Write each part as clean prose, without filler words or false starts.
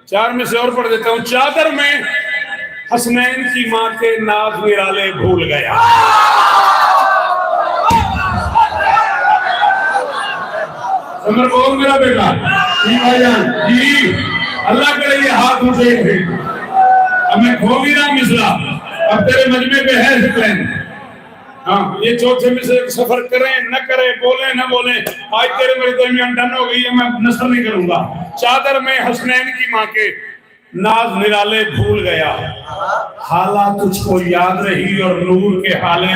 4 میں سے اور پڑھ دیتا ہوں. چادر میں حسنین کی ماں کے ناز نرالے بھول گیا. عمر بول میرا بیٹا جی بھائی جان جی اللہ کرے یہ ہاتھ مجھے تھے. اب میں کھو بھی رہا مسئلہ. اب تیرے مجمع پہ ہے پلان. ہاں یہ چوتھے میں سے سفر کریں نہ کریں بولیں نہ بولیں آج تیرے میرے درمیان ڈن ہو گئی ہے. میں نثر نہیں کروں گا. چادر میں حسنین کی ماں کے ناز نرالے بھول گیا. حالات تجھ کو یاد رہی اور نور کے حالے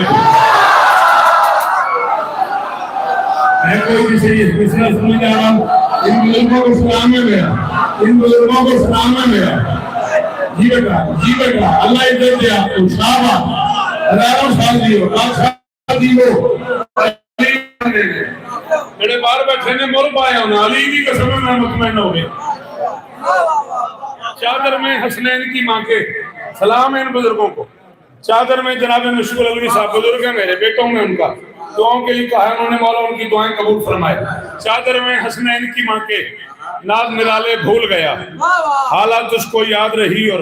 میں کوئی کسی مسئلہ سمجھ آ رہا ہوں. ان بزرگوں کو سلام ہے میرا. ان بزرگوں کو سلام ہے میرا. جی بیٹا اللہ عزت دے آپ کو. شاباش. ہزاروں سال دیو 5 سال دیو. میرے بار بیٹھے نے مول پایا ہونا علی کی قسم میں مطمئن ہو گیا. چادر میں حسنین کی ماں کے سلام ہے ان بزرگوں کو. چادر میں جناب مشکل علوی صاحب بزرگ ہیں میرے بیٹوں میں ان کا دعاؤں کے لیے کہا ہے انہوں نے مولا ان کی دعائیں قبول فرمائے. چادر میں حسنین کی ماں کے ناز نرالے بھول گیا. حالات اس کو یاد رہی اور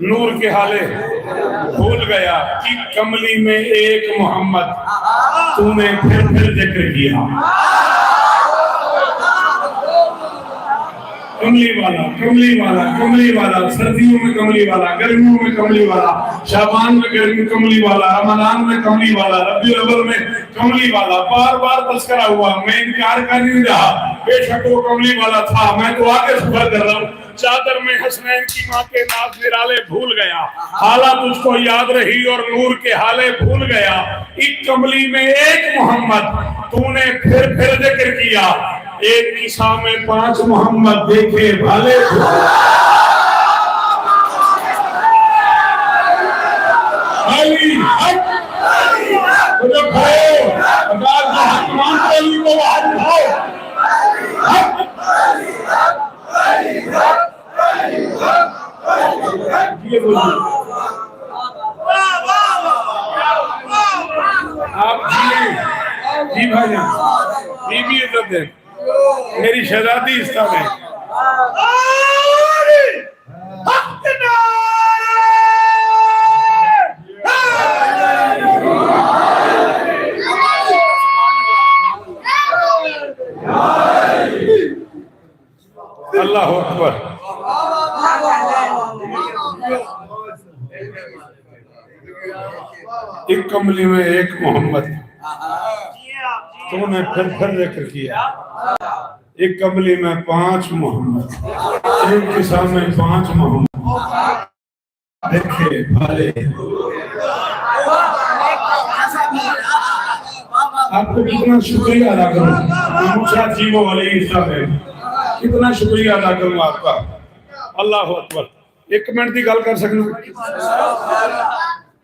نور کے حالے بھول گیا. ایک کملی میں ایک محمد تو نے پھر ذکر کیا. کملی والا سردیوں میں کملی والا گرمیوں میں کملی والا شعبان میں گرمی کملی والا رمضان میں کملی والا ربیع الاول میں کملی والا. بار بار تذکرہ ہوا. میں انکار کر نہیں رہا. بے شک وہ کملی والا تھا. میں تو آگے سفر کر رہا ہوں. چادر میں حسنین کی ماں کے ناز نرالے بھول گیا. حالات اس کو یاد رہی اور نور کے حالے بھول گیا. ایک کملی میں ایک محمد تو نے پھر ذکر کیا. ایک عیسیٰ میں 5 محمد دیکھے بھالے. علی حق جو کھڑے اگر حق مانتے علی کو حق ہو. حق یہ بولیے آپ جی بھائی جان بی بی عزت دیں. میری شہزادی اس طرح ہے. اللہ اکبر. ایک کملی میں ایک محمد تو نے پھر ذکر کیا. ایک کملی میں 5 محمد ایک عیسیٰ میں 5 محمد دیکھے بھالے. آپ کو کتنا شکریہ ادا کروں موسیٰ جی وہ علیہ السلام ہے. کتنا شکریہ ادا کروں آپ کا. اللہ اکبر. 1 منٹ کی گل کر سکنا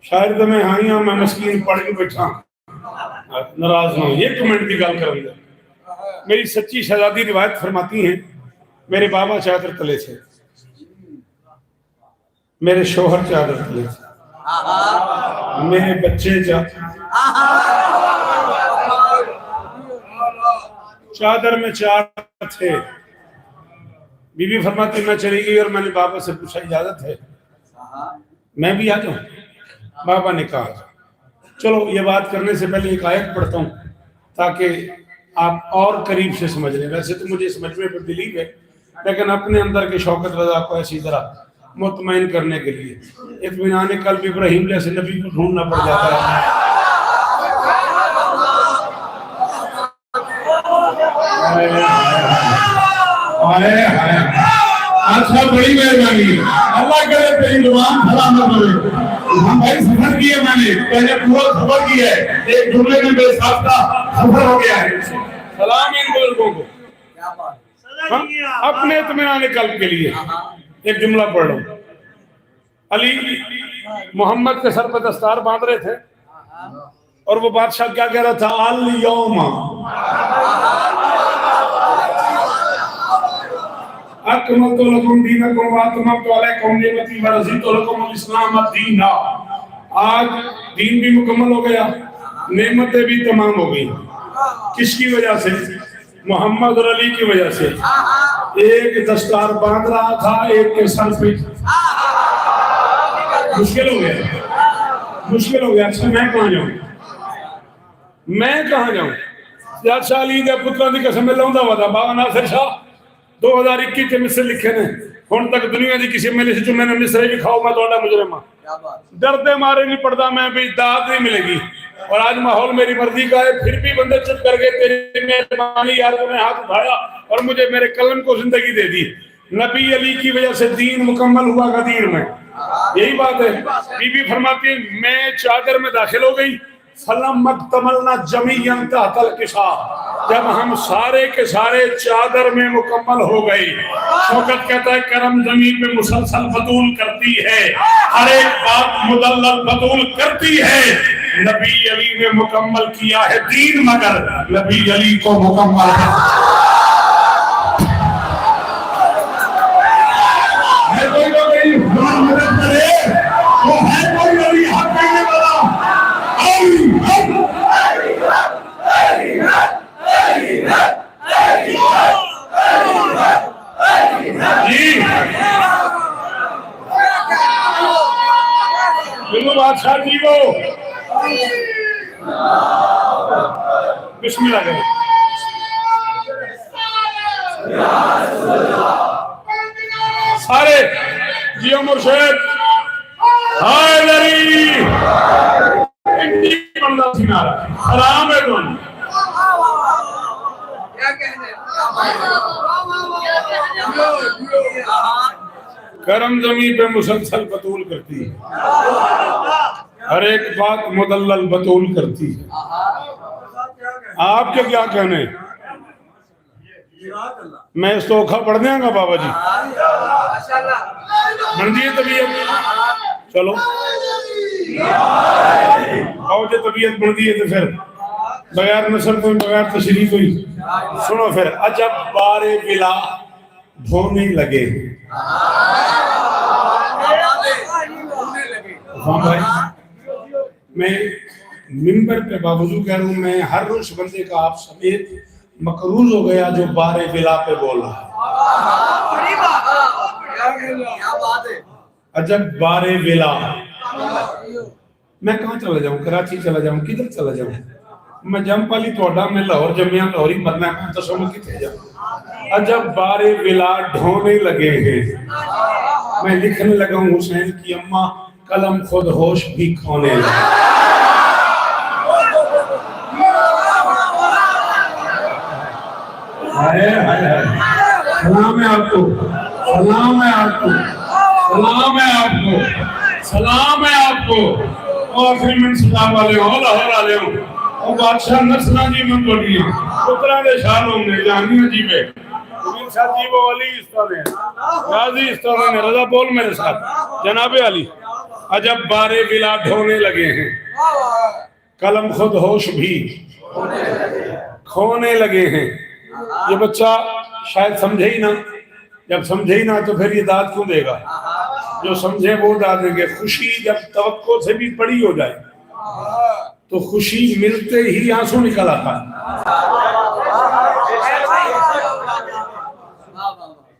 شاید میں ہائیاں میں مسکین پڑھ کے بیٹھا ناراض نہ ہوں. 1 منٹ کی گل کروں گا. میری سچی شہزادی روایت فرماتی ہیں میرے بابا چادر تلے تھے. میرے شوہر چادر تلے تھے. میرے بچے چادر میں 4 تھے. بی بی فرماتی میں چلی گئی اور میں نے بابا سے پوچھا اجازت ہے میں بھی آ جاؤں. بابا نے کہا چلو. یہ بات کرنے سے پہلے ایک آیت پڑھتا ہوں تاکہ آپ اور قریب سے سمجھ لیں. ویسے تو مجھے اس مجمع پر بلیو ہے لیکن اپنے اندر کے شوکت رضا کو ایسی طرح مطمئن کرنے کے لیے اطمینان قلب ابراہیم جیسے نبی کو ڈھونڈنا پڑ جاتا ہے. اچھا بڑی مہربانی. اللہ کرے تیری زبان سلامت رہے. ہم بھائی سفر کیے میں نے پہلے پورا سفر کیا ہے. ایک جملے میں بے ساختہ سفر ہو گیا ہے. سلام ان بزرگوں کو. اپنے اطمینان قلب کے لیے ایک جملہ پڑھ لوں. علی محمد کے سر پہ دستار باندھ رہے تھے اور وہ بادشاہ کیا کہہ رہا تھا الیوم اکملت لکم دینکم واتممت علیکم نعمتی ورضیت لکم الاسلام دینا. آج دین بھی مکمل ہو گیا نعمتیں بھی تمام ہو گئی. کس کی وجہ سے؟ محمد اور علی کی وجہ سے ایک دستار باندھ رہا تھا ایک کے سر پہ مشکل ہو گیا اچھا میں کہاں جاؤں یاد شاہ علی دے پتروں دی قسم لاؤندا وا دا بابا ناصر شاہ 2021 کے مصر لکھے نے ہن تک دنیا دی کسی ملے سے میں نے مصر بھی کھاؤ میں تھوڑا مجرم ہاں ڈرتے مارے نہیں پڑتا میں بھی داد نہیں ملے گی اور آج ماحول میری مرضی کا ہے پھر بھی بندے چپ کر کے تیری مہربانی یار تو نے ہاتھ اٹھایا اور مجھے میرے قلم کو زندگی دے دی نبی علی کی وجہ سے دین مکمل ہوا غدیر میں یہی بات ہے بی بی فرماتی ہیں میں چادر میں داخل ہو گئی فلم اکتملنا جمیعاً تحت القصاء جب ہم سارے کے سارے چادر میں مکمل ہو گئے شوکت کہتا ہے کرم زمین پہ مسلسل بطول کرتی ہے ہر ایک بات مدلل بطول کرتی ہے نبی علی نے مکمل کیا ہے دین مگر نبی علی کو مکمل ہے کوئی لوگ مدد کرے وہ ہے کوئی علی حق کہنے والا بادشاہ جی وہ بسم اللہ کریں سارے جیو مرشد حیدری حرام ہے دونوں کرم زمین پہ مسلسل بطول کرتی ہے ہر ایک بات مدلل بطول کرتی ہے آپ کے کیا کہنے میں اس تو اوکھا پڑھ دیں گا بابا جی بن دیئے طبیعت چلو آؤ جو طبیعت بن دیئے تو پھر بغیر نصر کوئی بغیر تشریح کوئی سنو پھر عجب بارے بلا دھونے لگے بھائی میں منبر پہ باوضو کہہ رہا ہوں میں ہر روز بندے کا آپ سمیت مقروض ہو گیا جو بارے بلا پہ بول رہا عجب بارے بلا میں کہاں چلا جاؤں کراچی چلا جاؤں کدھر چلا جاؤں میں جم پالی توڑا میں لاہور جمعیاں لاہوری مرنا ہے تصور کی تھے جاؤں عجب بارے بلا ڈھونے لگے ہیں میں لکھنے لگا ہوں حسین کی اماں قلم خود ہوش بھی کھونے لگے سلام ہے آپ کو سلام ہے آپ کو سلام ہے آپ کو سلام ہے آپ کو آخری من سلام والے ہوں لاہور والے ہوں اور بادشاہ نسلہ جی من بڑھیاں اترا دے شان ہوں گے جانیاں جی میں امین صاحب جی وہ علی استعلے ہیں غازی استعلے ہیں رضا بول میرے ساتھ جناب علی عجب بارے بلا ڈھونے لگے ہیں قلم خود ہوش بھی کھونے لگے ہیں یہ بچہ شاید سمجھے ہی نہ جب سمجھے ہی نہ تو پھر یہ داد کیوں دے گا جو سمجھے وہ داد دیں گے خوشی جب توقع سے بھی بڑی ہو جائے تو خوشی ملتے ہی آنسو نکل آتا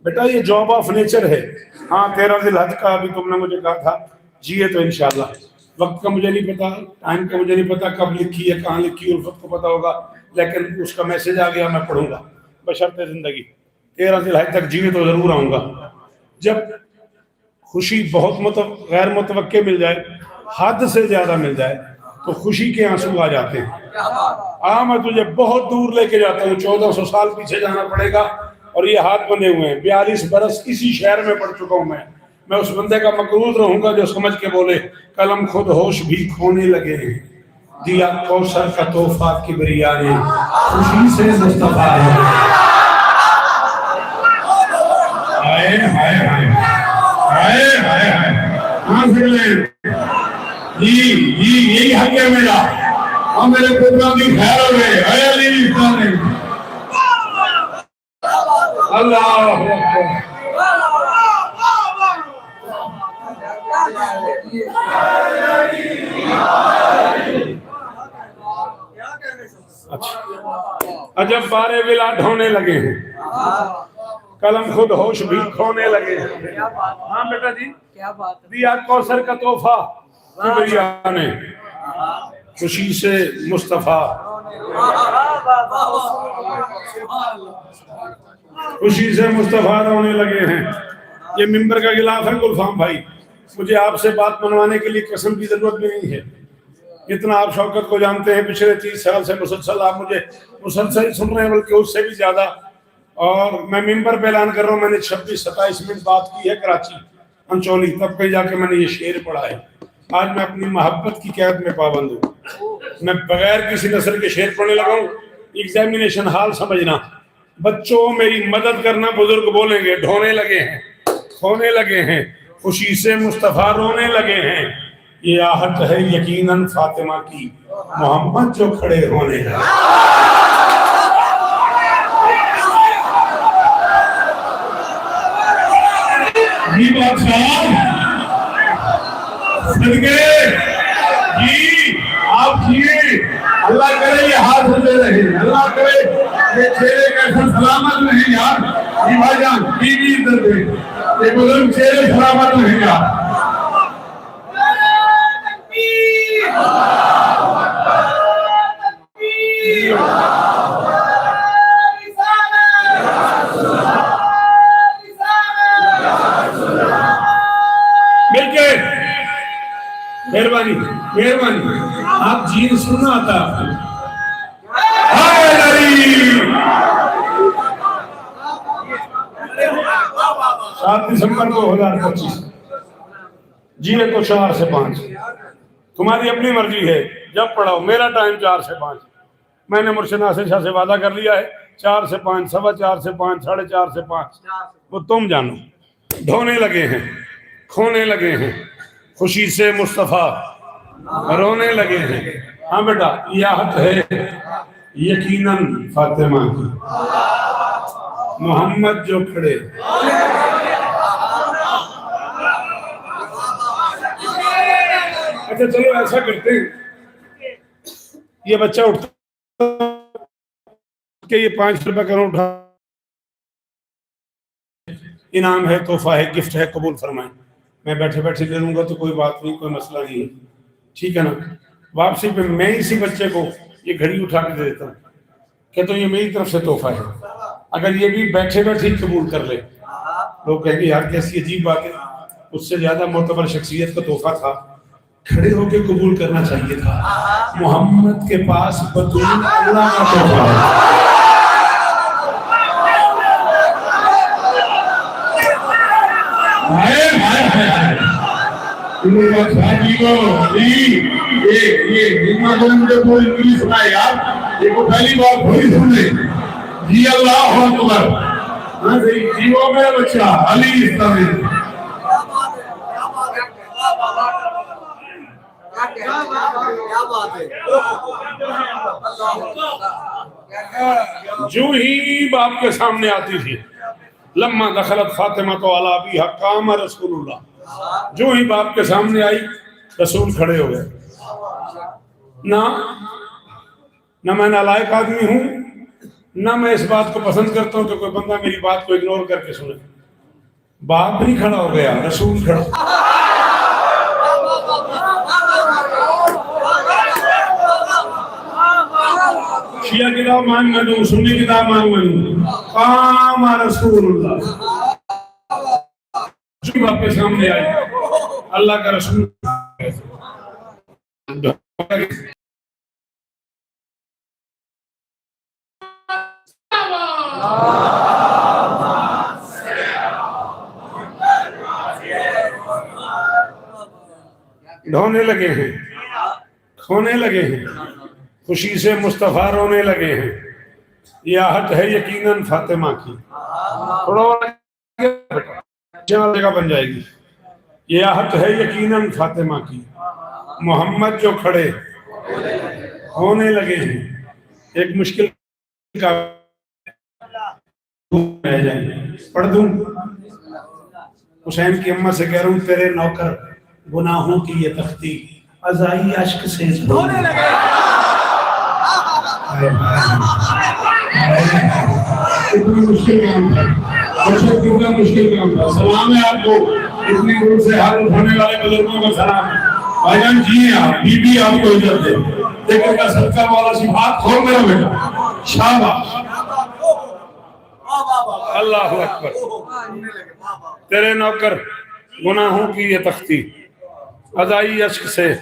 بیٹا یہ جاب آف نیچر ہے ہاں 13 ذی الحج کا ابھی تم نے مجھے کہا تھا جیے تو انشاءاللہ وقت کا مجھے نہیں پتا ٹائم کا مجھے نہیں پتا کب لکھی ہے کہاں لکھی ہے الفت کو پتا ہوگا لیکن اس کا میسج آ گیا میں پڑھوں گا بشرط زندگی 13 ذی الحج تک جیوے تو ضرور آؤں گا جب خوشی بہت غیر متوقع مل جائے حد سے زیادہ مل جائے تو خوشی کے آنسو آ جاتے ہیں میں تجھے بہت دور لے کے جاتا ہوں 1400 سال پیچھے جانا پڑے گا اور یہ ہاتھ بندے ہوئے ہیں 42 برس اسی شہر میں پڑھ چکا ہوں میں اس بندے کا مقروض رہوں گا جو سمجھ کے بولے قلم خود ہوش بھی کھونے لگے ہیں دیا کوثر کا تحفہ کبریا نے خوشی سے مصطفیٰ ہے ہائے ہائے ہائے ہائے ہائے ہائے سے لے جی یہی حق ہے میرا اور میرے پتروں کی خیر ہو گئے اے علی اللہ اچھا جب بارے ولا ڈھونے لگے ہیں، قلم خود ہوش بھی کھونے لگے ہیں۔ ہاں بیٹا جی، دیا کوثر کا تحفہ کبریا نے، خوشی سے مصطفیٰ، خوشی سے مصطفیٰ رونے لگے ہیں۔ یہ ممبر کا غلاف ہے گلفام بھائی، مجھے آپ سے بات منوانے کے لیے قسم کی ضرورت بھی نہیں ہے، اتنا آپ شوکت کو جانتے ہیں، پچھلے 30 سال سے مسلسل آپ مجھے مسلسل سن رہے ہیں، بلکہ اس سے بھی زیادہ۔ اور میں ممبر پہ اعلان کر رہا ہوں، میں نے 26-27 منٹ بات کی ہے کراچی انچولی، تب کہیں جا کے میں نے یہ شعر پڑھا ہے۔ آج میں اپنی محبت کی قید میں پابند ہوں، میں بغیر کسی نثر کے شعر پڑھنے لگا ہوں۔ ایگزامینیشن ہال سمجھنا، بچوں میری مدد کرنا، بزرگ بولیں گے ڈھونے لگے ہیں، کھونے لگے ہیں، خوشی سے مصطفیٰ رونے لگے ہیں۔ یہ آہٹ ہے یقیناً فاطمہ کی، محمد جو کھڑے ہونے لگے۔ جی بادشاہ صدقے جی آپ جیے، اللہ کرے یہ ہاتھ دے رہے، اللہ کرے یہ چہرے کیسا سلامت نہیں یار۔ جی بھائی جان بیوی ادھر دے، یہ بزرگ چہرے سلامت نہیں یار۔ مہربانی مہربانی، آپ جین سننا آتا آپ کو؟ 7 دسمبر 2025 جی تو 4 سے 5، تمہاری اپنی مرضی ہے، جب پڑھاؤ، میرا ٹائم 4 سے 5، میں نے مرشد ناصر شاہ سے وعدہ کر لیا ہے 4 سے 5، 4:15 سے 5، 4:30 سے 5، وہ تم جانو۔ ڈھونے لگے ہیں، کھونے لگے ہیں، خوشی سے مصطفیٰ رونے لگے ہیں۔ ہاں بیٹا یہ آہت ہے یقیناً فاطمہ کی، محمد جو کھڑے۔ اچھا چلو ایسا کرتے ہیں، یہ بچہ اٹھتا کہ یہ 5 روپے کروں اٹھا، انعام ہے، تحفہ ہے، گفٹ ہے، قبول فرمائیں۔ میں بیٹھے بیٹھے لے لوں گا تو کوئی بات نہیں، کوئی مسئلہ نہیں ہے، ٹھیک ہے نا؟ واپسی پہ میں اسی بچے کو یہ گھڑی اٹھا کے دے دیتا ہوں، کہتا ہوں یہ میری طرف سے تحفہ ہے، اگر یہ بھی بیٹھے بیٹھے قبول کر لے، لوگ کہیں گے یار کیسی عجیب بات ہے، اس سے زیادہ معتبر شخصیت کا تحفہ تھا، کھڑے ہو کے قبول کرنا چاہیے تھا۔ محمد کے پاس بطول اللہ کا تحفہ ہے۔ یہ کو پہلی بار تھوڑی سن لے جی، اللہ اکبر، جیو میرا بچہ علی اسلامی۔ جو ہی باپ کے سامنے آتی تھی، لما دخلت فاطمہ تو علی ابیہا قام رسول اللہ، جو ہی باپ کے سامنے آئی رسول کھڑے ہو گئے۔ نہ میں نالائق آدمی ہوں، نہ میں اس بات کو پسند کرتا ہوں کہ کوئی بندہ میری بات کو اگنور کر کے سنے۔ باپ نہیں کھڑا ہو گیا، رسول کھڑا۔ شیعہ کتاب مان میں دوں، سنی کتاب مان میں دوں، قام رسول اللہ، جو باپ کے سامنے آئی اللہ کا رسول۔ ڈھونے لگے ہیں، کھونے لگے ہیں، خوشی سے مصطفیٰ رونے لگے ہیں۔ یہ آہت ہے یقیناً فاطمہ کی، تھوڑا اور جگہ بن جائے گی۔ یہ آہت ہے یقیناً فاطمہ کی، محمد جو کھڑے ہونے لگے ہیں۔ ایک مشکل کا پڑھ دوں، حسین کی اماں سے کہہ رہا ہوں تیرے نوکر گناہوں کی یہ تختی ازائی عشق سے دھونے لگے۔ اتنا مشکل کام تھا، کتنا مشکل کام تھا. سلام ہے آپ کو، اتنی دور سے حال اٹھانے والے بزرگوں کو سلام ہے. بھائی جان جی ہیں آپ، بی بی آپ کو عزت دے. ذکر کا صدقہ والا صفات کھول میرا بیٹا. شاباش. اللہ اکبر. تیرے نوکر گناہوں کی یہ تختی ادائی اشک سے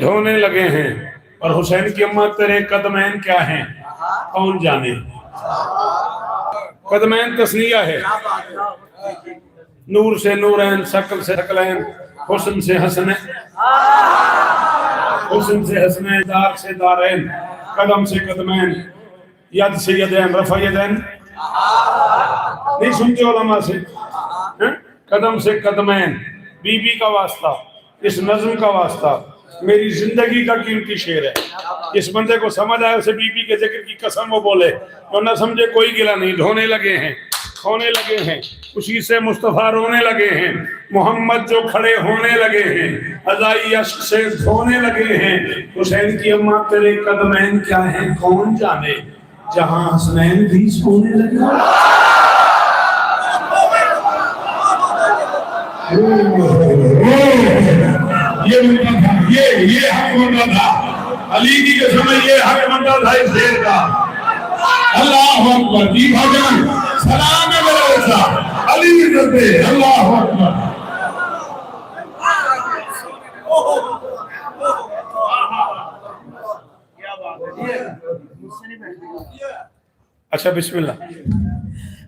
دھونے لگے ہیں، اور حسین کی اماں تیرے قدمین کیا ہیں کون جانے. قدمین تسنیہ ہے، نور سے نورین، شکل سے شکلین، حسن سے حسنین، حسن سے حسنین، دار سے دارین، قدم سے قدمین، ید سے یدین، رفع یدین. نہیں سنتے علماء سے؟ قدم سے قدمین، بی بی کا واسطہ، اس نظم کا واسطہ میری زندگی کا قیمتی شعر ہے. اس بندے کو سمجھ آئے اسے بی بی کے ذکر کی قسم وہ بولے، اور نہ سمجھے کوئی گلہ نہیں. دھونے لگے ہیں، کھونے لگے ہیں، اسی سے مصطفیٰ رونے لگے ہیں. محمد جو کھڑے ہونے لگے ہیں، ادائی عشق سے دھونے لگے ہیں. حسین کی اماں تیرے قدمین کیا ہیں کون جانے، جہاں حسنین بھی سونے لگے. یہ بنتا تھا، یہ حق بنتا تھا علی کی قسم، یہ حق بنتا تھا اس شیر کا. اللہ اکبر. جی بھاجن سلام ہے میرا ایسا علی عزت دے. اللہ اکبر. اچھا بسم اللہ.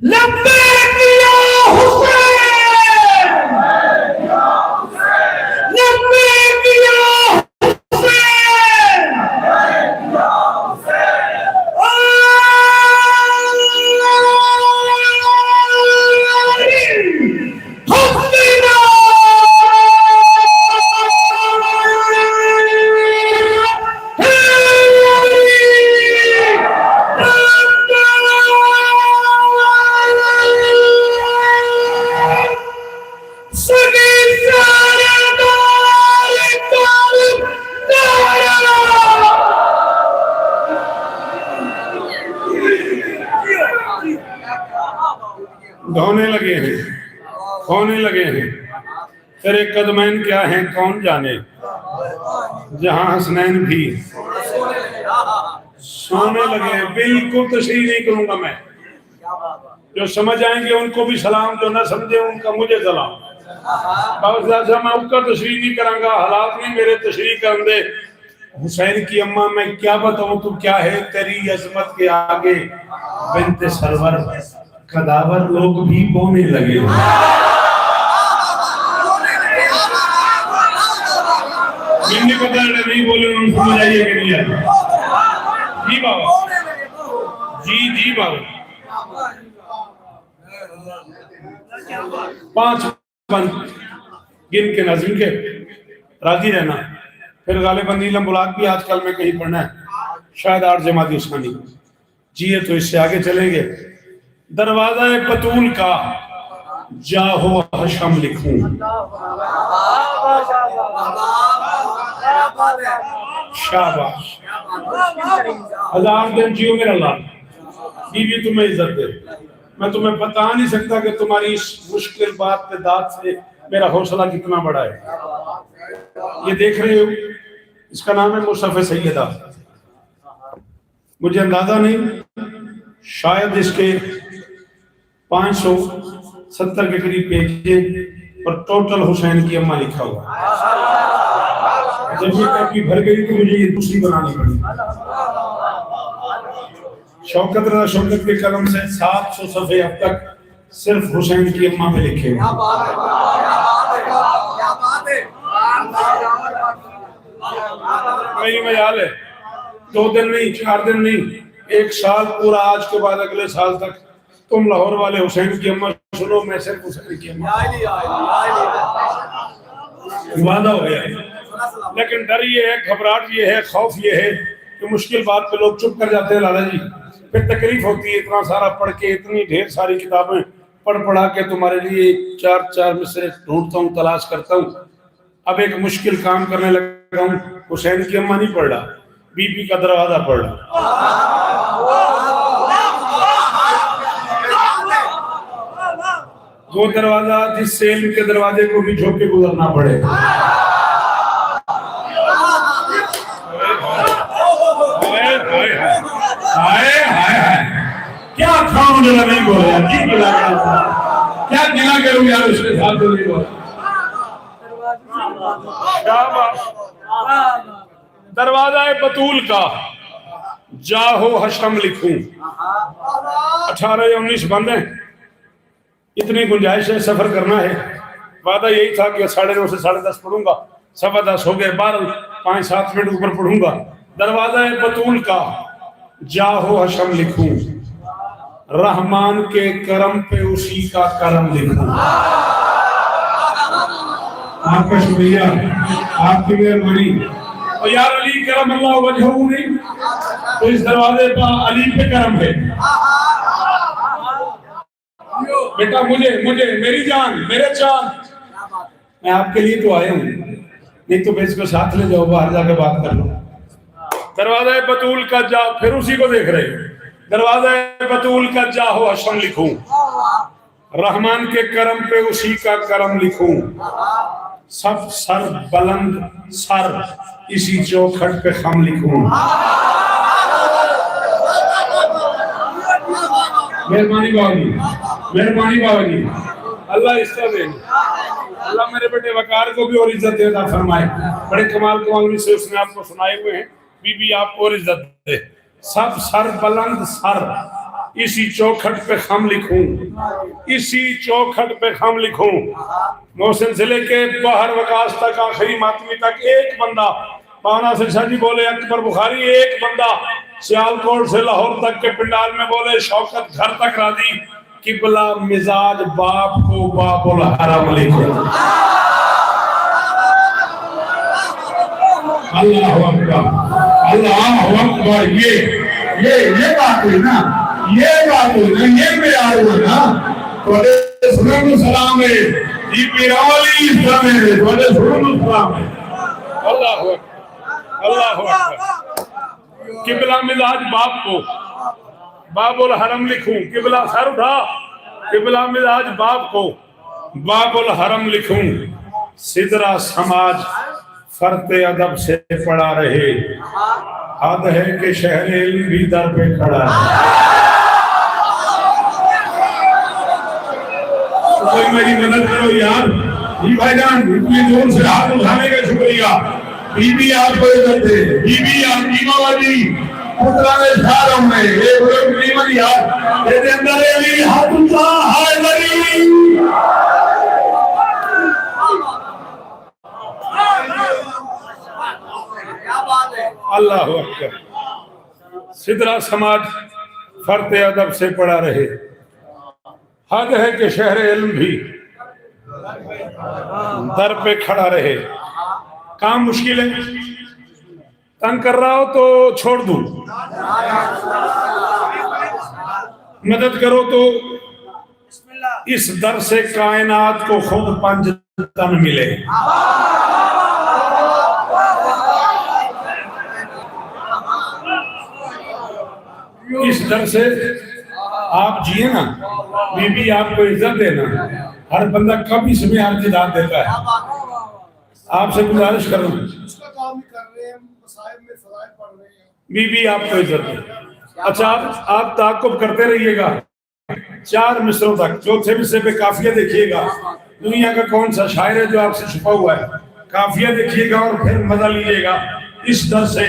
لبیک یا حسین، لبیک یا دھونے لگے ہیں، کھونے لگے ہیں. تیرے قدمین کیا ہیں کون جانے، جہاں حسنین بھی سونے لگے ہیں. بالکل تشریح نہیں کروں گا میں، جو سمجھ آئیں گے ان کو بھی سلام، جو نہ سمجھے ان کا مجھے سلام. میں اس کا تشریح نہیں کروں گا، حالات نہیں میرے تشریح کرن دے. حسین کی اماں میں کیا بتاؤں تو کیا ہے تیری عظمت کے آگے بنت سرور، کداور لوگ بھی بونے لگے. میں نے پتا نہیں بولے انہوں سمجھ آئیے کہ نہیں آئیے. جی بابا، جی بابا. 5 بند گن کے نظم کے راضی رہنا. پھر غالباً نیلم بلاک بھی آج کل میں کہیں پڑھنا ہے، شاید 8 جماعت عثمانی. جی تو اس سے آگے چلیں گے. دروازہ بطول کا جاہو حشم لکھوں، شاباش. 1000 دن جیو میرا لال. بی بی تمہیں عزت دے. میں تمہیں بتا نہیں سکتا کہ تمہاری اس مشکل بات پہ داد سے میرا حوصلہ کتنا بڑا ہے. یہ دیکھ رہے ہو، اس کا نام ہے مصطفیٰ سیدہ. مجھے اندازہ نہیں، شاید اس کے 570 کے قریب پیج پر ٹوٹل حسین کی اماں لکھا ہوا. جب یہ کاپی بھر گئی تو مجھے یہ دوسری بنانی پڑی. شوکت رضا شوکت کے قلم سے 700 صفحے اب تک صرف حسین کی اماں میں لکھے. میری مجال ہے 2 دن نہیں، 4 دن نہیں، 1 سال پورا آج کے بعد اگلے سال تک تم لاہور والے حسین کی اماں سنو، میں صرف حسین کی اماں. وعدہ ہو گیا ہے. لیکن ڈر یہ ہے، گھبراہٹ یہ ہے، خوف یہ ہے کہ مشکل بات پہ لوگ چپ کر جاتے ہیں. لالا جی پھر تکلیف ہوتی ہے اتنا سارا پڑھ کے، اتنی ڈھیر ساری کتابیں پڑھا کے تمہارے لیے 4 مصرے ڈھونڈتا ہوں، تلاش کرتا ہوں. اب ایک مشکل کام کرنے لگا ہوں. حسین کی اماں نہیں پڑھ رہا، بی بی کا دروازہ پڑھ رہا. وہ دروازہ جس سے علم کے دروازے کو بھی جھوک کے گزرنا پڑے. کیا کھاؤں جو نہیں بول رہا, کیا گلا کروں یار اس کے ساتھ جو نہیں بول رہا. دروازہ بطول کا جاہو حشم لکھوں. 18 یا 19 بند ہیں, اتنی گنجائش ہے, سفر کرنا ہے. وعدہ یہی تھا کہ 9:30 سے 10:30 پڑھوں گا, 10:15 ہو گئے, 5-7 منٹ اوپر پڑھوں گا. دروازہ بطول کا جاہو حشم لکھوں, رحمان کے کرم پہ اسی کا کرم لکھوں. آپ کا شکریہ, آپ کی مہربانی. اور یار علی کرم اللہ وجہہ نہیں تو اس دروازے پر علی پہ کرم ہے. بیٹا مجھے میری جان, میرے چاند, میں آپ کے لیے تو آیا ہوں, نہیں تو اس کو ساتھ لے جاؤ, باہر جا کے بات کر لو. دروازہ بطول کا جا, پھر اسی کو دیکھ رہے, دروازہ بطول کا جاہو حشم لکھوں, رحمان کے کرم پہ اسی کا کرم لکھوں. سب سر بلند سر اسی چوکھٹ پہ خم لکھوں. مہربانی بابا جی, مہربانی بابا جی, اللہ اس طرح دے. اللہ میرے بیٹے وقار کو بھی اور عزت دے عطا فرمائے. بڑے کمال میں سے اس نے آپ کو سنائے ہوئے ہیں. بی بی آپ کو اور عزت دے. سب سر بلند سر اسی چوکھٹ پہ خم لکھوں, اسی چوکھٹ پہ خم لکھوں. محسن سے لے کے باہر وکاس تک, آخری ماتمی تک ایک بندہ, پانا سے شاہ جی بولے اکبر بخاری, ایک بندہ سیالکوٹ سے لاہور تک کے پنڈال میں بولے شوکت گھر تک راضی, قبلہ مزاج باپ کو باب الحرم لکھو. اللہ اکبر, اللہ اکبر. یہ بات ہوئی نا, یہ بات ہوئی نا, یہ معیار ہوئی نا. تھوڑے سلام السلام ہے, یہ پیراولی اسلام ہے, تھوڑے سلام السلام ہے. اللہ اکبر, اللہ اکبر. قبلہ مزاج باپ کو باب الحرم لکھوں. قبلہ سر اٹھا, قبلہ مزاج باپ کو باب الحرم لکھوں. سدرا سماج فرت ادب سے پڑا رہے, حد ہے کہ شہر علم بھی در پہ کھڑا ہے. کوئی میری مدد کرو یار. جی بھائی جان, اتنی دور سے ہاتھ اٹھانے کا شکریہ. بی بی آپ کو عزت دے, بی بی آپ کی ماما جی پترانے شارم میں ایک لوگ نیمن یاد یہ دے اندر علی ہاتھ اٹھا حیدری. اللہ اکبر. سدرا سماج فرت ادب سے پڑا رہے, حد ہے کہ شہر علم بھی در پہ کھڑا رہے. کام مشکل ہے, تنگ کر رہا ہو تو چھوڑ دوں, مدد کرو تو اس در سے کائنات کو خود پنج تن ملے. اس در سے آپ جیے نا, بی بی آپ کو عزت دینا. ہر بندہ کم اس میں ہر جداد دیتا ہے. آپ سے گزارش کر رہا ہوں, بی بی آپ کو عزت دے. اچھا آپ تعاقب کرتے رہیے گا 4 مصروں تک. چوتھے مصرے پہ قافیہ دیکھیے گا. دنیا کا کون سا شاعر ہے جو آپ سے چھپا ہوا ہے, قافیہ دیکھیے گا اور پھر مزہ لیجیے گا. اس در سے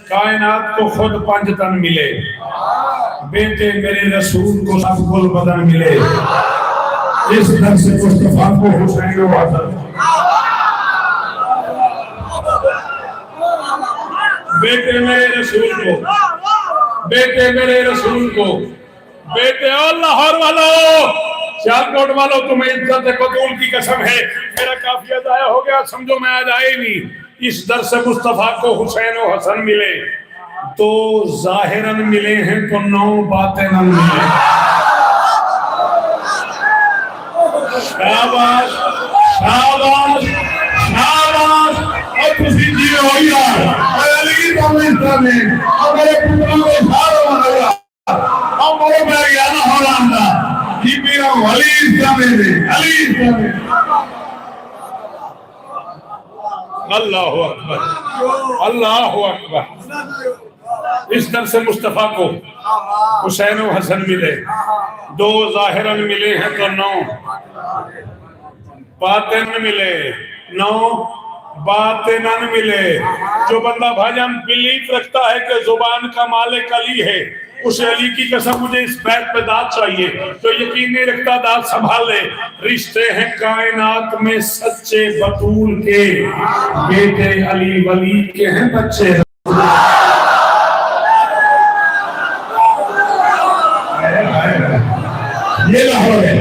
کائنات کو خود پنج تن ملے, بیٹے میرے رسول کو سب گل بدن ملے. اس در سے مصطفیٰ کو حسین و حسن, بیٹے میرے رسول کو, بیٹے میرے رسول کو, بیٹے اور لاہور والوں, سیالکوٹ والوں, تمہیں عزت بطول کی قسم ہے میرا قافیہ ضائع ہو گیا, سمجھو میں آج آئے نہیں. اس در سے مصطفیٰ کو حسین و حسن ملے, تو ظاہراً ملے ہیں تو 9 باطناً ملے. شاباش شاباش شاباش. اور تسی جیے ہو یار, اور علی کا میں اور میرے پتروں کو سارا مانا اور میرے میں گیا نہ ہو رہا. جی پی رہا ہوں علی اسلامی دے علی اسلامی اللہ اکبر اللہ اکبر اس در سے مصطفیٰ کو حسین و حسن ملے دو ظاہراً ملے ہیں تو 9 باطن ملے 9 باطناً ملے جو بندہ بھاجن بلیف رکھتا ہے کہ زبان کا مالک علی ہے اسے علی کی قسم مجھے اس بیت پہ داد چاہیے تو یقین نہیں رکھتا داد سنبھال لے رشتے ہیں کائنات میں سچے بطول کے بیٹے علی ولی کے ہیں بچے یہ لاہور ہے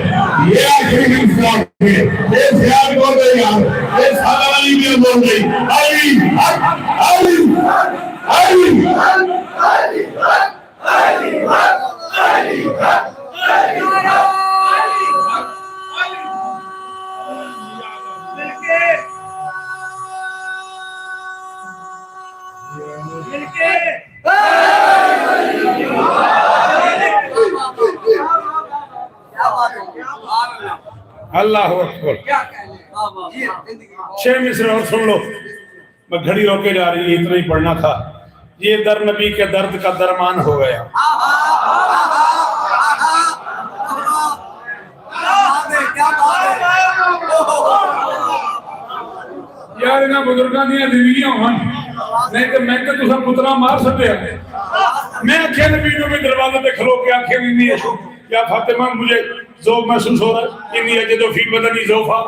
یہ آخری انسان ہے یہ زیاد بول رہی ہے یہ سالہ علی بھی بول رہی علی علی علی علی اللہ اکبر 6 مصرع اور سن لو میں گھڑی روکے جا رہی ہے اتنا ہی پڑھنا تھا یہ در نبی کے درد کا درمان ہو گیا یار انہاں بزرگاں دیاں زندگیاں ہون نہیں کہ میں کہ تساں پترا مار سکتے ہیں میں آنکھیں نبی نو میں دروازے پہ کھلو کے آنکھیں نہیں ہے یا فاطمہ مجھے ذوق محسوس ہو رہا ہے انی اجدو فی بدنی ذوفا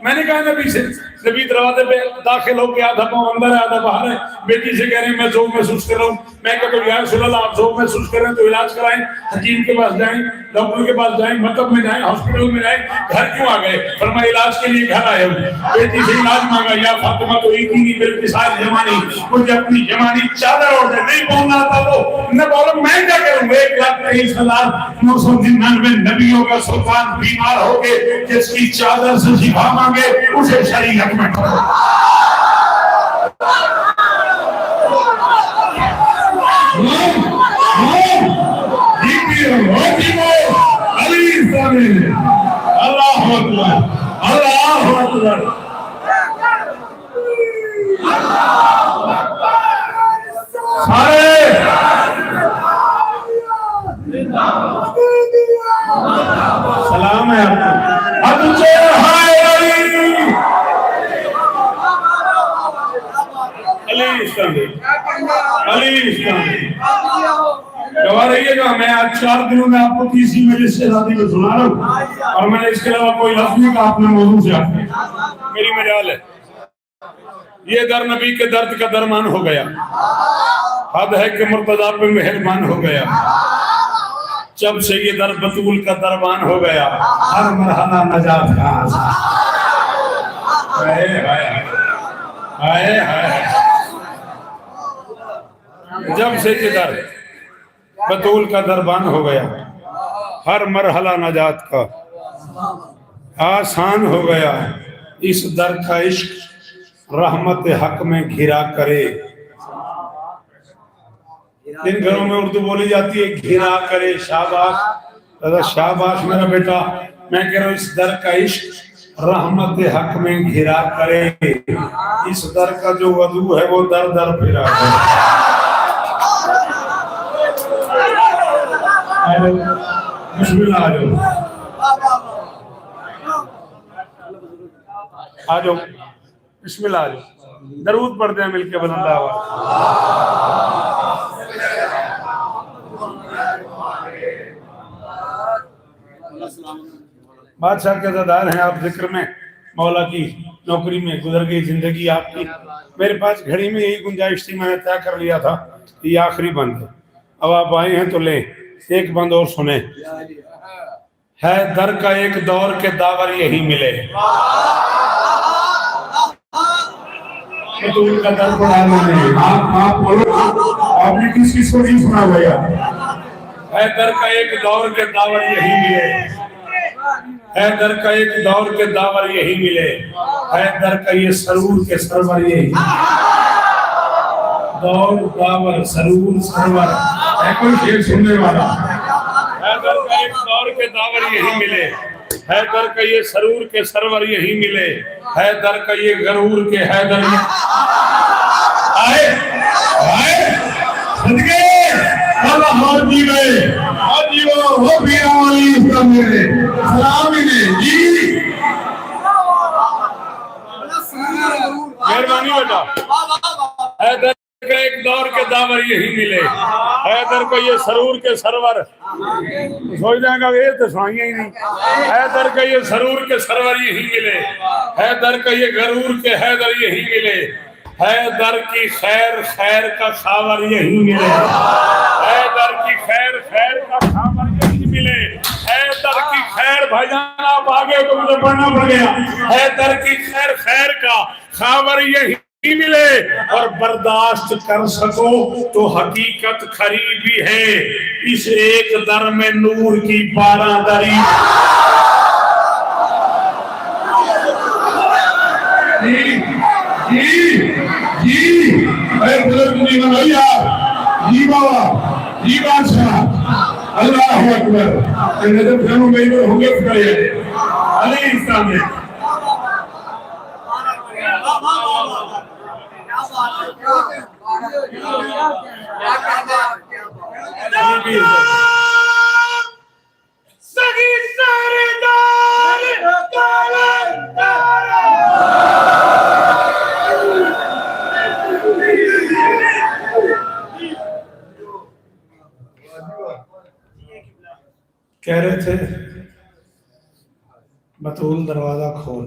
میں نے کہا نبی سے نبی دروازے پہ داخل ہو کے آدھا پاؤں اندر ہے آدھا باہر ہے بیٹی سے کہہ رہے ہیں میں ذوق محسوس کر رہا ہوں میں کہتا ہوں یا رسول اللہ آپ ذوق محسوس کر رہے ہیں تو علاج کرائیں حکیم کے پاس جائیں ڈاکٹر کے پاس جائیں مکتب میں جائیں ہاسپٹل میں جائیں گھر کیوں آ گئے فرمایا علاج کے لیے گھر آئے ہوں بیٹی سے علاج مانگا یا فاطمہ تو ایک ہی نہیں بلکہ ساری جوانی مجھے اپنی جوانی چادر اوڑھ دے نہیں پہننا تھا تو نہ بولو میں کیا کروں 1,23,999 نبیوں کا سلطان بیمار ہو کے جس کی چادر سے شفا مانگے اسے شریعت میں کرو اللہ اکبر اللہ اکبر سارے سلام ہے آپ کو علی اسلامی علی اسلامی گواہ رہیے گا میں آج 4 دنوں میں آپ کو تیسری مجلس سے شادی میں سنا رہا ہوں اور میں نے اس کے علاوہ کوئی لفظ نہیں کہا اپنے موضوع سے آپ میری مجال ہے یہ در نبی کے درد کا درمان ہو گیا حد ہے کہ مرتضیٰ پہ مہربان ہو گیا جب سے یہ در بطول کا دربان ہو گیا ہر مرحلہ نجات کا جب سے یہ در بطول کا دربان ہو گیا ہر مرحلہ نجات کا آسان ہو گیا اس در کا عشق رحمت حق میں گھرا کرے ان گھروں میں اردو بولی جاتی ہے گھرا کرے شاباش شاباش میرا بیٹا میں کہہ رہا ہوں اس در کا عشق رحمت حق میں گھرا کرے اس در کا جو وضو ہے وہ در در پھرا کرے بسم اللہ آ جاؤ بسم اللہ آ جاؤ درود پڑھتے ہیں مل کے بلند آواز بادشاہ کے عزادار ہیں آپ ذکر میں مولا کی نوکری میں گزر گئی زندگی آپ کی میرے پاس گھڑی میں یہی گنجائش تھی میں نے طے کر لیا تھا یہ آخری بند ہے اب آپ آئے ہیں تو لیں ایک بند اور سنیں ہے در کا ایک دور کے داور یہی ملے تو ان کا در پڑھانا نہیں آپ بولو آپ نے کس کس کو نہیں سنا بھیا ہے در کا ایک دور کے داور یہی ملے ہے در کا ایک دور کے داور یہی ملے ہے در کا یہ سرور کے سرور یہی دور داور سرور سرور ہے کوئی شیر سننے والا ہے در کا ایک دور کے داور یہی ملے، حیدر کا یہ سرور کے سرور یہی ملے، حیدر کا یہ غرور کے حیدر آئے آئے صدقے اللہ ہار جی گئے اور جیو وہ پیرا والی اسلام میرے سلامی نے جی مہربانی بیٹا حیدر کا ایک دور کے داور یہی ملے، حیدر کو یہ سرور کے سرور سوچ جائیں گا یہ تو سوائیاں ہی نہیں، حیدر کا یہ سرور کے سرور یہی ملے، حیدر کا یہ غرور کے حیدر یہی ملے، حیدر کی خیر خیر کا خاور یہی ملے، حیدر کی خیر خیر کا خاور یہی ملے، حیدر کی خیر بھائی جان آپ آگے تو مجھے پڑھنا پڑ گیا، حیدر کی خیر خیر کا خاور یہی ملے، اور برداشت کر سکو تو حقیقت کھری بھی ہے، اس ایک در میں نور کی 12 دری جی اے بزرگ جی بھائیا جی بابا جی بادشاہ اللہ اکبر نظر جانو میں ہوں گے فکر ہے علیہ السلام نے کہہ رہے تھے بطول دروازہ کھول،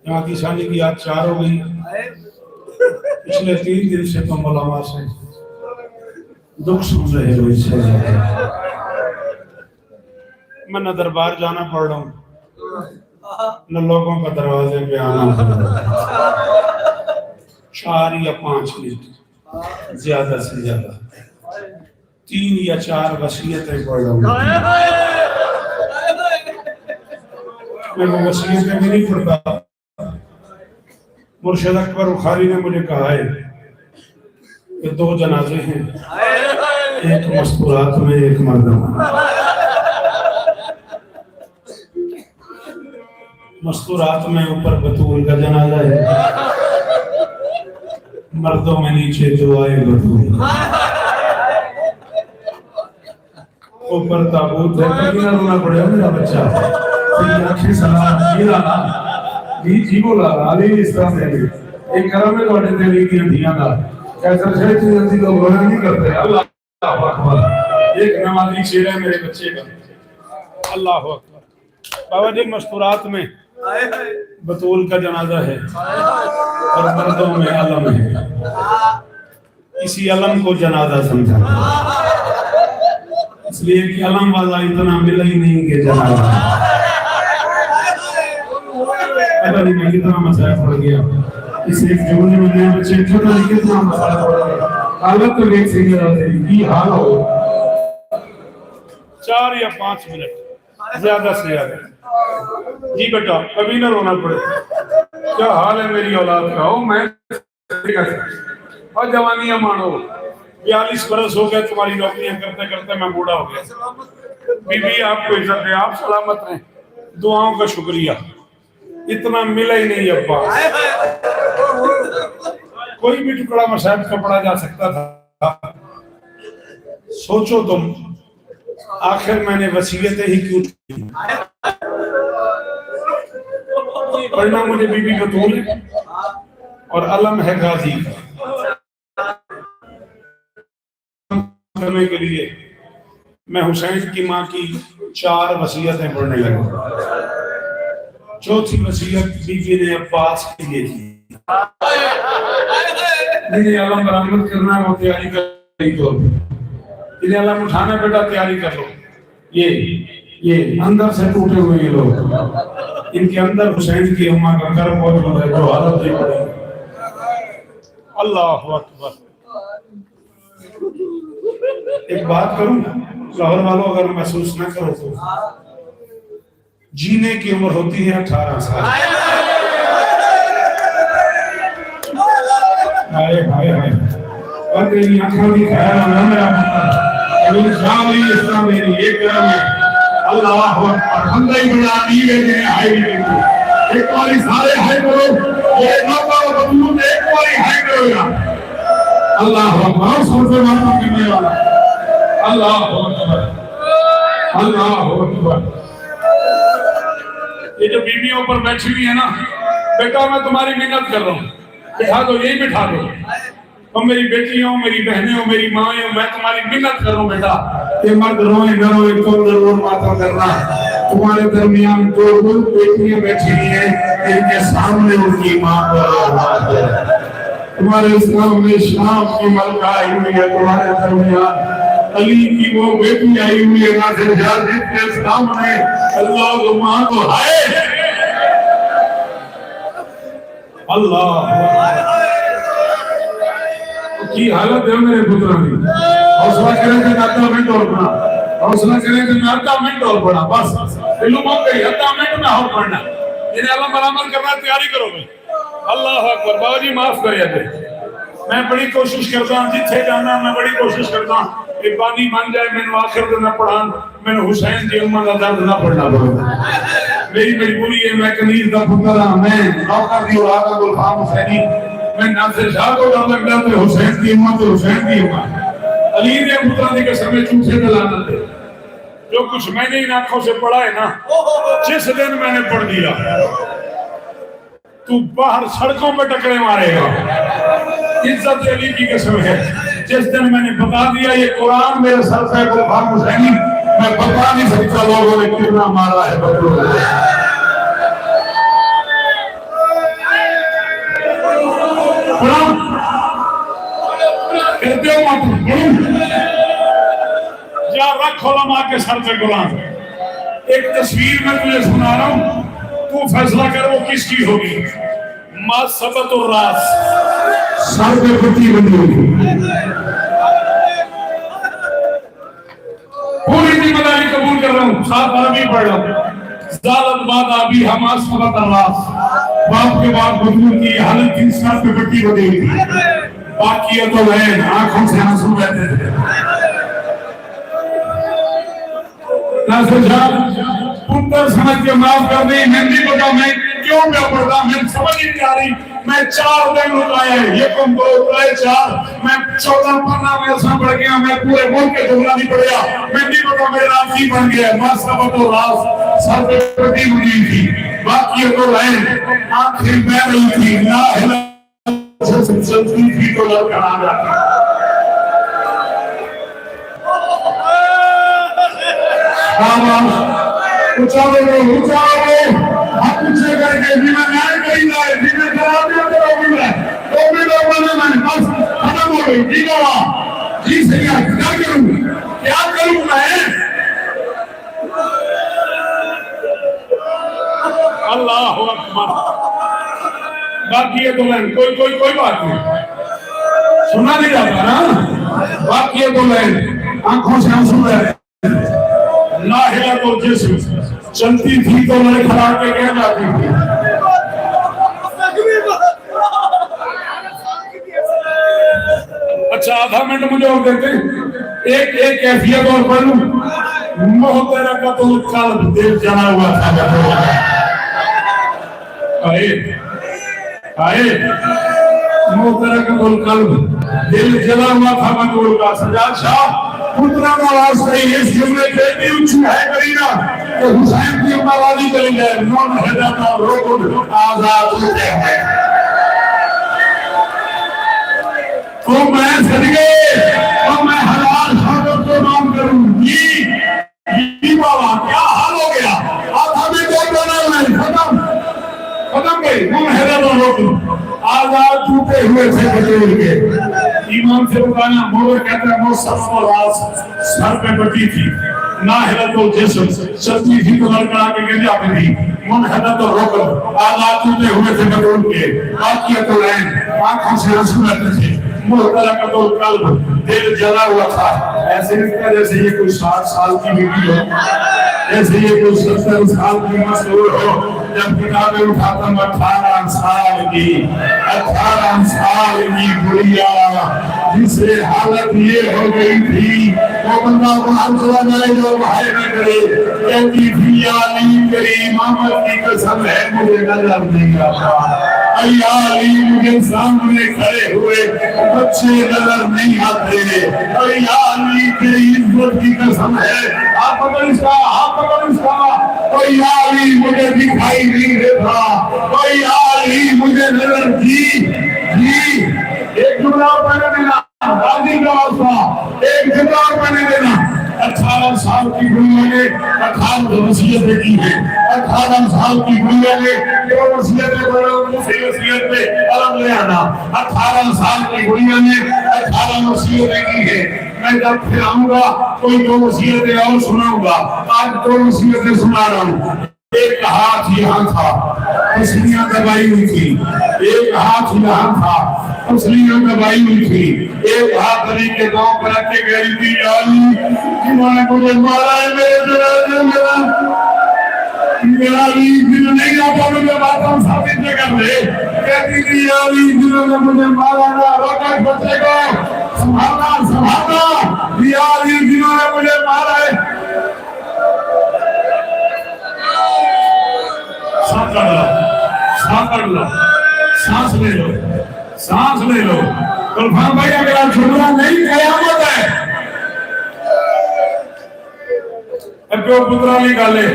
یہاں کی شانی کی یاد 4 ہو گئی، پچھلے 3 دن سے کم علامات سے دکھ سن رہے ہو، اس سے میں نہ دربار جانا پڑ رہا ہوں نہ لوگوں کا دروازے پہ آنا پڑ رہا ہے، 4 یا 5 منٹ زیادہ سے زیادہ 3 یا 4 وصیتیں پڑھ رہا ہوں، میں وہ وصیتیں بھی نہیں پڑھتا، مرشد اکبر بخاری نے مجھے کہا ہے کہ 2 جنازے ہیں، ایک مستورات میں ایک مردوں میں، مستورات میں اوپر بطول کا جنازہ ہے، مردوں میں نیچے دعائے بطول، اوپر تابوت ہے، کبھی نہ رونا پڑے میرا بچہ اچھی سلام جی بولا علیہ السلام نے ایک کرم ہے لوٹے دے لی دیاں کا کیسا شہر چیز انسی لوگ رونا نہیں کرتے، اللہ اکبر، ایک نمازی شیر ہے میرے بچے کا، اللہ اکبر۔ بابا جی مستورات میں بطول کا جنازہ ہے اور مردوں میں علم ہے، اسی علم کو جنازہ سمجھا، اس لیے کہ علم والا اتنا ملا ہی نہیں کہ جنازہ، پتہ نہیں میں کتنا مسائل پڑ گیا، اس ایک جملے میں نئے بچے چھوٹا نہیں کتنا مسائل پڑ گیا، حالت تو ایک سنگر آتے ہیں کی حال ہو 4 یا 5 منٹ زیادہ سے زیادہ، جی بیٹا کبھی نہ رونا پڑے، کیا حال ہے میری اولاد کا ہو، میں اور جوانیاں مانو، 42 برس ہو گئے تمہاری نوکریاں کرتے کرتے میں بوڑھا ہو گیا، بی بی آپ کو عزت ہے، آپ سلامت رہیں، دعاؤں کا شکریہ، اتنا ملا ہی نہیں ابا، کوئی بھی ٹکڑا مصحف کا پڑھا جا سکتا تھا، سوچو تم آخر میں نے وصیتیں ہی کیوں تھی، پڑھنا مجھے بی بی بطول اور علم ہے غازی کرنے کے لیے میں حسین کی ماں کی 4 وصیتیں پڑھنے لگا، چوتھی وصیت بی بی نے عباس کے لیے کی، انہیں علم برآمد کرنا ہے وہ تیاری کر رہی تو انہیں علم اٹھانا بیٹا تیاری کر لو، یہ اندر سے ٹوٹے ہوئے یہ لوگ، ان کے اندر حسین کی اماں کا کرم موجود ہے جو حالت نہیں پڑی، اللہ اکبر، ایک بات کروں لاہور والوں، اگر محسوس نہ کرو تو جینے کی عمر ہوتی ہے 18 سال. ہائے ہائے ہائے، اور تیری آنکھوں کی خیر ہونا میرا پتر ابھی شامی اسلام میری ایک کرم ہے. اللہ اکبر، حمدہ ہی بڑا دیوے جنہیں ہائی دیکھو. ایک باری سارے ہائی کرو، یہ نوکا و بدلون ایک باری ہائی کرو گا. اللہ اکبر، سب سے مانتا کرنے والا. اللہ اکبر، اللہ اکبر. یہ جو بیویوں پر بیٹھی ہوئی ہے نا، بیٹا میں تمہاری محنت کر رہا ہوں، بٹھا دو، یہی بٹھا دو. تم میری بیٹی ہو، میری بہنیں ہو، میری ماں ہو، میں تمہاری محنت کر رہا ہوں. بیٹا یہ مرد روئے نہ روئے، تم ضرور ماتم کرنا. تمہارے درمیان دو بیٹیاں بیٹھی ہوئی ہیں، ان کے سامنے ان کی ماں کو آواز ہے. تمہارے اسلام میں شام کی ملکہ آئی ہوئی ہے، تمہارے درمیان علی کی وہ بیٹی آئی ہوئی ہے، ناصر جان جس کے سامنے اللہ کو ماں کو ہے. اللہ کی حالت ہے میرے پتروں کی. حوصلہ کریں کہ آدھا منٹ اور پڑھا، حوصلہ کریں کہ آدھا منٹ اور پڑھا، بس علم ہو گئی، آدھا منٹ میں اور پڑھنا. انہیں اللہ مرامل کرنا تیاری کرو گے. اللہ اکبر. بابا جی معاف کریا دے، میں بڑی کوشش کرتا ہوں جتھے جانا، میں بڑی کوشش کرتا ہوں کہ پانی مان جائے، میں نے آخر دن نہ پڑھان، میں نے حسین جی امہ کا درد نہ پڑھنا پڑھا. میری مجبوری ہے، میں کنیز کا پتر ہوں، میں نوکر دی اولاد کا گلفام حسینی، میں ناصر شاہ کو ڈر لگ جاتے حسین کی امت تو حسین کی امت. علی نے پترا دی قسم چوٹے دلانا دے. جو کچھ میں نے ان آنکھوں سے پڑھا ہے نا، جس دن میں نے پڑھ دیا تو باہر سڑکوں پہ ٹکرے مارے گا. عزت علی کی قسم ہے، جس دن میں نے بتا دیا یہ قرآن میرے سر پہ گلفام حسینی، میں بتا نہیں سکتا لوگوں نے کتنا مارا ہے بدلو. کہتے ہو مت یا رکھ علماء کے سر پہ قرآن. ایک تصویر میں تجھے سنا رہا ہوں، تو فیصلہ کر وہ کس کی ہوگی. ما ثبت الراس، سر پہ پٹی بندی ہوگی. پوری ذمہ داری قبول کر رہا ہوں، ساتھ عربی پڑھ رہا ہوں. زالت بعد ابھی ہما ثبت الراس، باپ کے بعد بدلوں کی حالت کی سر پہ پٹی بندی ہوئی. باقی تو لین آنکھوں سے آنسو بہتے تھے. ناصر شاہ پتر سمجھ کے معاف کر دی. میں نہیں پتا میں کیوں پہ پڑھتا، میں سمجھ ہی نہیں آ رہی. میں 4 دن رکایا ہے، یہ کم 2 رکائے 4، میں 14 پڑھنا میں ایسا پڑھ گیا، میں پورے ملک کے جملہ نہیں پڑھ گیا. میں نہیں پتا میرا آفی بن گیا. ماں ثبت و راز سر پہ پٹی ہوئی تھی، باقی تو لین آنکھیں بہ رہی تھی. لا الہ سلسلتی تھی تو لڑکا آ جاتا. اچھاوے ہم پوچھے کر کے بھی میں نائے کہیں گا بھی میں جواب دیا کرو بھی میں تو بھی لوگ بنے میں بس ختم ہو گئی. جی گوا جی سیاح کیا کروں میں. اللہ اکبر. باقی ہے تو میں کوئی بات نہیں سنا نہیں جاتا نا. باقی ہے تو میں آنکھوں سے ہم سن رہے لاہلہ تو جسم چلتی تھی تو میں کھڑا کے کہہ جاتی تھی. اچھا آدھا منٹ مجھے اور دیتے ایک کیفیت اور پڑھ لوں. محترہ کا تو قلب دل جلا ہوا تھا. آئے محترہ کا تو قلب دل جلا ہوا تھا مدور کا. سجاد شاہ پترہ نواز کہیں اس جملے کے بھی اچھی ہے کرینا کہ حسین کی اماوازی کریں گے. نون حیدرہ روکن آزاد ہوتے ہیں تو میں صدقے اور میں حلال شہادت کو نام کروں. یہ بابا کیا حال ہو گیا. آپ ہمیں کوئی بنا نہیں ختم گئی. نون حیدرہ روکن آزاد ٹوٹے ہوئے تھے بطور کے. ایمان سے بتانا مولا کہتا ہے موسف و راز سر پہ بٹی تھی. ناہلت و جسم چلتی تھی تو لڑکڑا کے گر جاتی تھی. منحدت و روکن آزاد ٹوٹے ہوئے تھے بطور کے. باقیت و لین آنکھوں سے رسول رہتے تھے. محترقۃ القلب، دل جلا ہوا تھا، ایسے لگتا جیسے یہ کوئی 60 سال کی بیٹی ہو، جیسے یہ کوئی 70 سال کی مسئول ہو۔ جب کتابیں اٹھاتا ہوں 18 سال کی گڑیا جسے حالت یہ ہو گئی تھی وہ بندہ باہر چلا جائے جو باہر نہ کرے، کہتی تھی یا علی کریم محمد کی قسم ہے مجھے نظر نہیں آتا، اے علی مجھے سامنے کھڑے ہوئے بچے نظر نہیں آتے، اے علی تیری عزت کی قسم ہے، آپ پکڑ اس کا، اے علی مجھے دکھائی نہیں دیتا، اے علی مجھے نظر دی۔ ایک جملہ اور پڑھنے دینا، غازی کا واسطہ ایک جملہ اور پڑھنے دینا۔ 18 سال کی گڑیا نے 18 وصیتیں کی ہیں، 18 سال کی گڑیا نے جو وصیتیں پڑھیں اسی وصیت پہ قلم لے آنا۔ 18 سال کی گڑیا نے 18 وصیتیں کی ہیں، میں جب پھر آؤں گا کوئی 2 وصیتیں اور سناؤں گا، آج 2 وصیتیں سنا رہا ہوں۔ ایک ہاتھ یہاں تھا، پسلیاں دبائی ہوئی تھی، ایک ہاتھ یہاں تھا، پسلیاں دبائی ہوئی تھی، ایک ہاتھ علی کے گاؤں پر رکھ کے گئی تھی، علی جنہوں نے مجھے مارا ہے میرے جنازے میرا علی جنہوں نہیں آتا مجھے باتوں ثابت نہ کر دے، کہتی تھی علی جنہوں نے مجھے مارا نہ روکا بچے کو سنبھالنا، علی جنہوں نے مجھے مارا ہے۔ سانس لے لو غلفان بھائی، اگر آپ چھوڑنا نہیں قیامت ہے اگر پترا نہیں گالے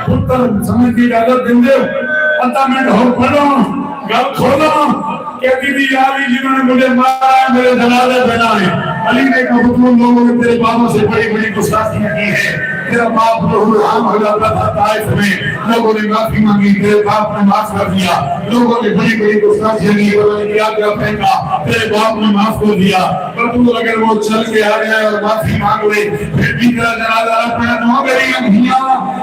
پتر سمجھ کی اجازت دیں دے 15 منٹ ہو پڑھو گل کھولو، کہتی تھی علی جنہوں نے مجھے مارا ہے میرے جنازے بنا ہے۔ علی نے کہا تم لوگوں نے تیرے باپوں سے بڑی بڑی گستاخیاں کی ہیں، تیرا باپ رحم ہو جاتا تھا طائف میں، لوگوں نے معافی مانگی، تیرے باپ نے معاف کر دیا، لوگوں نے بڑی بڑی گستاخیاں کی، انہوں نے کیا کیا پھینکا، تیرے باپ نے معاف کر دیا، پر تو اگر وہ چل کے آ گیا اور معافی مانگ لے پھر بھی تیرا جنازہ اپنا نہ میری انگلیاں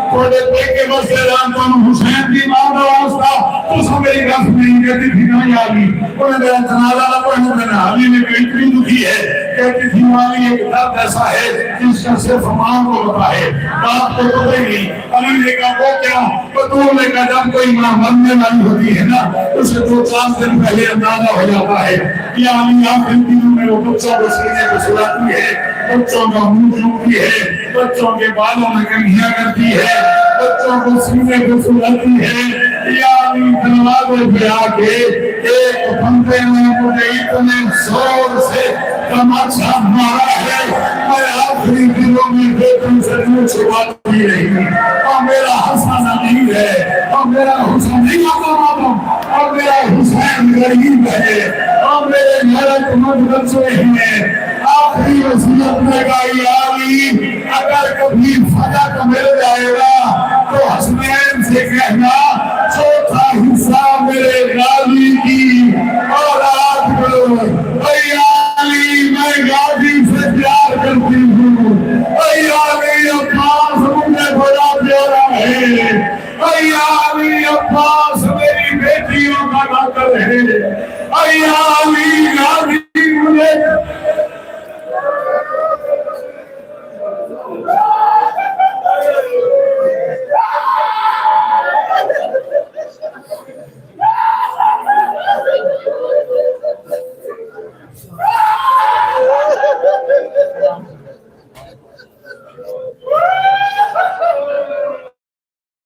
تھوڑے دیکھ کے بس اعلان کروں حسین کی ماں کا واسطہ تو سب میری گھر نہیں کہتی تھی نہ علی انہیں میرا جنازہ نہ پڑھنے دینا۔ علی نے کہا اتنی دکھی ہے، کہتی تھی علی ایک درد ایسا ہے جس کا صرف ماں کو پتا ہے، باپ کو پتہ ہی نہیں۔ علی نے کہا وہ کیا؟ بطول نے کہا جب کوئی ماں مرنے والی ہوتی ہے نا اسے 2-4 دن پہلے اندازہ ہو جاتا ہے کہ علی آخری دنوں میں وہ بچوں کو سینے کو سلاتی ہے، بچوں کا منہ چومتی ہے، بچوں کے بالوں میں کنگھیاں کرتی ہے، بچوں کو سینے کو سلاتی ہے۔ یا علی دروازے پہ آ کے ایک بندے نے مجھے اتنے زور سے تماچا مارا ہے میں آخری دنوں میں بیٹوں سے منہ چھپاتی رہی، اور میرا حسن نہیں ہے، اور میرا حسن نہیں آتا، اور میرا حسین غریب ہے، اور میرے گھر مند بچے ہیں۔ آخری وصیت میں کہا یا علی اگر کبھی فجر مل جائے گا تو حسنین سے کہنا چوتھا حصہ میرے غازی کی اولاد کو۔ اے علی میں غازی سے پیار کرتی ہوں، اے علی عباس مجھے بڑا پیارا ہے، اے علی عباس میری بیٹیوں کا ناقل ہے، اے علی غازی مجھے